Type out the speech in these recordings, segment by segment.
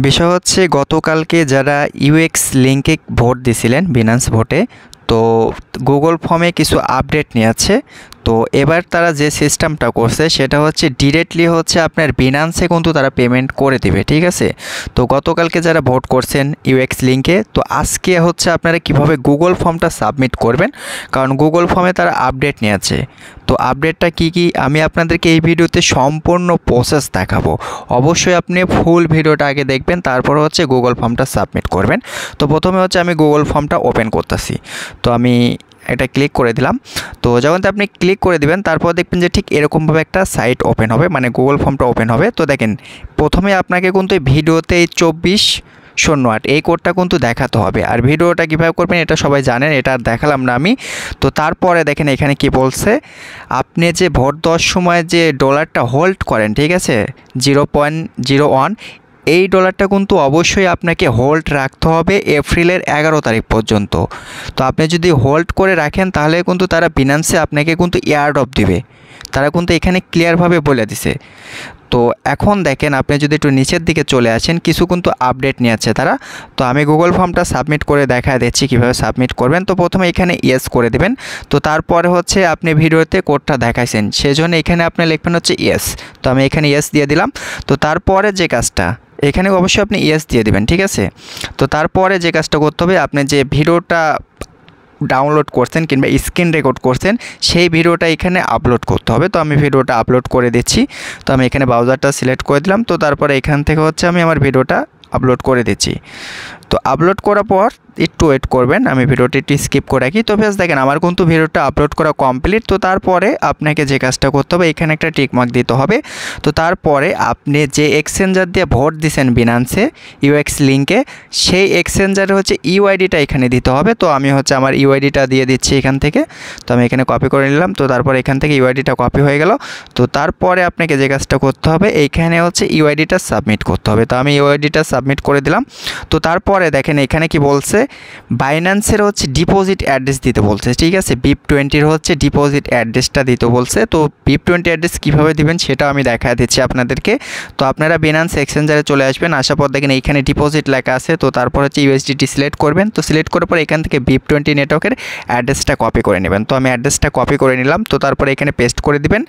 বিষয় হচ্ছে গতকালকে যারা ইউএক্স লিঙ্কে ভোট দিছিলেন বিনান্স ভোটে, তো গুগল ফর্মে কিছু আপডেট নিয়েছে। তো এবার তারা যে সিস্টেমটা করছে সেটা হচ্ছে ডিরেক্টলি হচ্ছে আপনার বিনান্সে কিন্তু তারা পেমেন্ট করে দিবে, ঠিক আছে। তো গতকালকে যারা ভোট করছেন ইউএক্স লিঙ্কে, তো আজকে হচ্ছে আপনারা কিভাবে গুগল ফর্মটা সাবমিট করবেন, কারণ গুগল ফর্মে তারা আপডেট নিয়েছে। তো আপডেটটা কি আমি আপনাদেরকে এই ভিডিওতে সম্পূর্ণ প্রসেস দেখাবো। অবশ্যই আপনি ফুল ভিডিওটা আগে দেখবেন, তারপর হচ্ছে গুগল ফর্মটা সাবমিট করবেন। তো প্রথমে হচ্ছে আমি গুগল ফর্মটা ওপেন করতেছি। তো আমি এটা ক্লিক করে দিলাম। তো যখন আপনি ক্লিক করে দিবেন, তারপর দেখবেন যে ঠিক এরকমভাবে একটা সাইট ওপেন হবে, মানে গুগল ফর্মটা ওপেন হবে। তো দেখেন প্রথমে আপনাকে কিন্তু এই ভিডিওতে এই 2408 এই কোডটা কিন্তু দেখাতে হবে। আর ভিডিওটা কীভাবে করবেন এটা সবাই জানেন, এটা আর দেখালাম না আমি। তো তারপরে দেখেন এখানে কি বলছে, আপনি যে ভোট দেওয়ার সময় যে ডলারটা হোল্ড করেন, ঠিক আছে, 0.01, এই ডলারটা কিন্তু অবশ্যই আপনাকে হোল্ড রাখতে হবে এপ্রিলের 11 তারিখ পর্যন্ত। তো আপনি যদি হোল্ড করে রাখেন তাহলে কিন্তু তারা বিনান্সে আপনাকে কিন্তু এয়ারড্রপ দিবে, তারা কিন্তু এখানে ক্লিয়ারভাবে বলে দিছে। তো এখন দেখেন আপনি যদি একটু নিচের দিকে চলে আসেন, কিছু কিন্তু আপডেট নিয়েছে তারা। তো আমি গুগল ফর্মটা সাবমিট করে দেখা দিচ্ছি কীভাবে সাবমিট করবেন। তো প্রথমে এখানে ইয়েস করে দেবেন। তো তারপরে হচ্ছে আপনি ভিডিওতে কোডটা দেখাইছেন, সেজন্য এখানে আপনি লিখবেন হচ্ছে ইয়েস। তো আমি এখানে ইয়েস দিয়ে দিলাম। তো তারপরে যে কাজটা, এখানে অবশ্যই আপনি ইয়েস দিয়ে দিবেন, ঠিক আছে। তো তারপরে যে কাজটা করতে হবে, আপনি যে ভিডিওটা ডাউনলোড করছেন কিংবা স্ক্রিন রেকর্ড করছেন সেই ভিডিওটা এখানে আপলোড করতে হবে। তো আমি ভিডিওটা আপলোড করে দিচ্ছি। তো আমি এখানে ব্রাউজারটা সিলেক্ট করে দিলাম। তো তারপরে এখান থেকে হচ্ছে আমি আমার ভিডিওটা আপলোড করে দিচ্ছি। তো আপলোড করার পর একটু ওয়েট করবেন, আমি ভিডিওটি একটু স্কিপ করে রাখি। তো বেশ দেখেন আমার কিন্তু ভিডিওটা আপলোড করা কমপ্লিট। তো তারপরে আপনাকে যে কাজটা করতে হবে, এখানে একটা টিকমার্ক দিতে হবে। তো তারপরে আপনি যে এক্সচেঞ্জার দিয়ে ভোট দিয়েছেন বিনান্সে ইউএক্স লিঙ্কে, সেই এক্সচেঞ্জারে হচ্ছে ইউআইডিটা এখানে দিতে হবে। তো আমি হচ্ছে আমার ইউআইডিটা দিয়ে দিচ্ছি এখান থেকে। তো আমি এখানে কপি করে নিলাম। তো তারপরে এখান থেকে ইউআইডিটা কপি হয়ে গেল। তো তারপরে আপনাকে যে কাজটা করতে হবে, এইখানে হচ্ছে ইউআইডিটা সাবমিট করতে হবে। তো আমি ইউআইডিটা সাবমিট করে দিলাম। তো তারপরে দেখেন এখানে কি বলছে, বাইন্যান্সের হচ্ছে ডিপোজিট অ্যাড্রেস দিতে বলছে, ঠিক আছে। BIP20 হচ্ছে ডিপোজিট অ্যাড্রেসটা দিতে বলছে। তো BIP20 অ্যাড্রেস কীভাবে দিবেন সেটাও আমি দেখা দিচ্ছি আপনাদেরকে। তো আপনারা বিনান্স এক্সচেঞ্জারে চলে আসবেন, আসার পর দেখেন এইখানে ডিপোজিট লেখা আছে। তো তারপর হচ্ছে ইউএসডিটি সিলেক্ট করবেন। তো সিলেক্ট করার পর এখান থেকে BIP20 নেটওয়ার্কের অ্যাড্রেসটা কপি করে নেবেন। তো আমি অ্যাড্রেসটা কপি করে নিলাম। তো তারপরে এখানে পেস্ট করে দিবেন।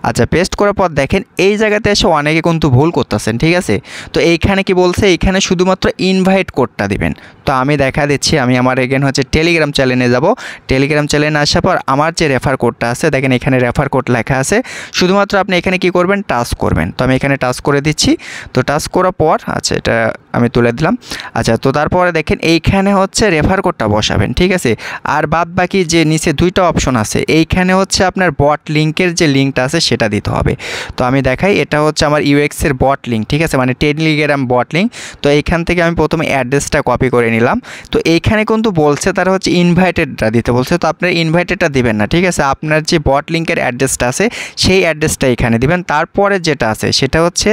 আচ্ছা, পেস্ট করার পর দেখেন এই জায়গাতে এসে অনেকে কিন্তু ভুল করতেছেন, ঠিক আছে। তো এইখানে কি বলছে, এইখানে শুধুমাত্র ইনভাইট কোডটা দিবেন। তো আমি দেখা দিচ্ছি, আমি আমার এখানে হচ্ছে টেলিগ্রাম চ্যানেলে যাব। টেলিগ্রাম চ্যানেলে আসার পর আমার যে রেফার কোডটা আছে, দেখেন এখানে রেফার কোড লেখা আছে। শুধুমাত্র আপনি এখানে কি করবেন, টাচ করবেন। তো আমি এখানে টাচ করে দিচ্ছি। তো টাচ করার পর আচ্ছা এটা আমি তুলে দিলাম। আচ্ছা, তো তারপরে দেখেন এইখানে হচ্ছে রেফার কোডটা বসাবেন, ঠিক আছে। আর বাদ বাকি যে নিচে দুইটা অপশন আছে, এইখানে হচ্ছে আপনার বট লিঙ্কের যে লিঙ্কটা আছে সেটা দিতে হবে। তো আমি দেখাই, এটা হচ্ছে আমার ইউএক্সের বট লিঙ্ক, ঠিক আছে, মানে টেলিগ্রাম বট লিঙ্ক। তো এইখান থেকে আমি প্রথমে অ্যাড্রেসটা কপি করে নিলাম। তো এইখানে কিন্তু বলছে তারা হচ্ছে ইনভাইটেডটা দিতে বলছে। তো আপনার ইনভাইটেডটা দিবেন না, ঠিক আছে। আপনার যে বট লিঙ্কের অ্যাড্রেসটা আছে সেই অ্যাড্রেসটা এখানে দিবেন। তারপরে যেটা আছে সেটা হচ্ছে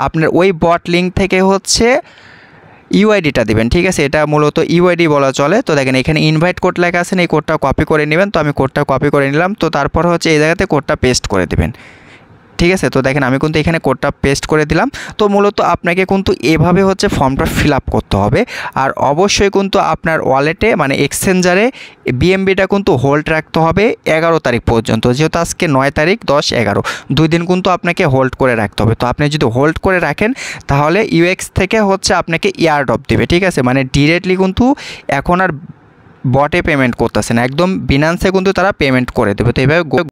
আপনার ওই বট লিঙ্ক থেকে হচ্ছে ইউআইডিটা দিবেন, ঠিক আছে। এটা মূলত ইউআইডি বলা চলে। তো দেখেন এখানে ইনভাইট কোড লেখা আছে, এই কোডটা কপি করে নেবেন। তো আমি কোডটা কপি করে নিলাম। তো তারপর হচ্ছে এই জায়গাতে কোডটা পেস্ট করে দেবেন, ঠিক আছে। তো দেখেন আমি কিন্তু এখানে কোডটা পেস্ট করে দিলাম। তো মূলত আপনাকে কিন্তু এভাবে হচ্ছে ফর্মটা ফিল আপ করতে হবে। আর অবশ্যই কিন্তু আপনার ওয়ালেটে মানে এক্সচেঞ্জারে বিএমবিটা কিন্তু হোল্ড রাখতে হবে 11 তারিখ পর্যন্ত। যেহেতু আজকে 9 তারিখ, 10, 11, 2 দিন কিন্তু আপনাকে হোল্ড করে রাখতে হবে। তো আপনি যদি হোল্ড করে রাখেন তাহলে ইউএক্স থেকে হচ্ছে আপনাকে এয়ারড্রপ দেবে, ঠিক আছে। মানে ডিরেক্টলি কিন্তু এখন আর বটে পেমেন্ট করতেছে না, একদম বিনান্সে কিন্তু তারা পেমেন্ট করে দেবে। তো এইভাবে